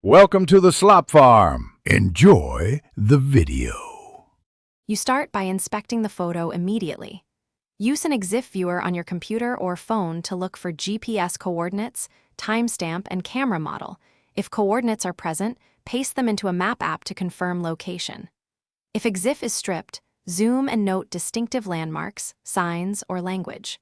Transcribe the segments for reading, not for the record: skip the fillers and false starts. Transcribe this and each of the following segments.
Welcome to the slop farm. Enjoy the video. You start by inspecting the photo immediately. Use an EXIF viewer on your computer or phone to look for GPS coordinates, timestamp, and camera model. If coordinates are present, paste them into a map app to confirm location. If EXIF is stripped, zoom and note distinctive landmarks, signs, or language.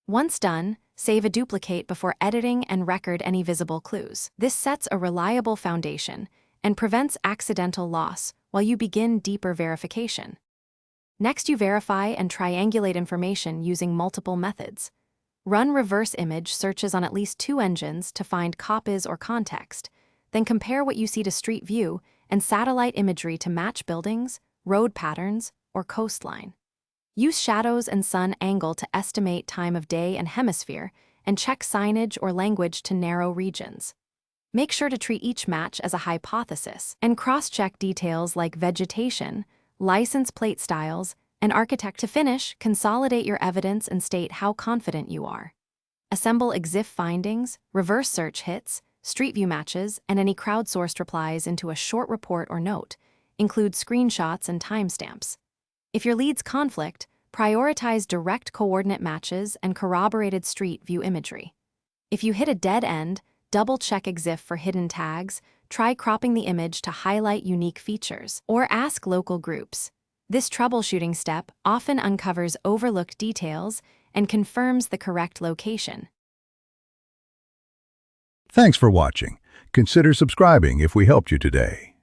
Once done, save a duplicate before editing and record any visible clues. This sets a reliable foundation and prevents accidental loss while you begin deeper verification. Next, you verify and triangulate information using multiple methods. Run reverse image searches on at least 2 engines to find copies or context, then compare what you see to Street View and satellite imagery to match buildings, road patterns, or coastline. Use shadows and sun angle to estimate time of day and hemisphere, and check signage or language to narrow regions. Make sure to treat each match as a hypothesis and cross-check details like vegetation, license plate styles, and architect. To finish, consolidate your evidence and state how confident you are. Assemble EXIF findings, reverse search hits, Street View matches, and any crowdsourced replies into a short report or note. Include screenshots and timestamps. If your leads conflict, prioritize direct coordinate matches and corroborated Street View imagery. If you hit a dead end, double-check EXIF for hidden tags, try cropping the image to highlight unique features, or ask local groups. This troubleshooting step often uncovers overlooked details and confirms the correct location. Thanks for watching. Consider subscribing if we helped you today.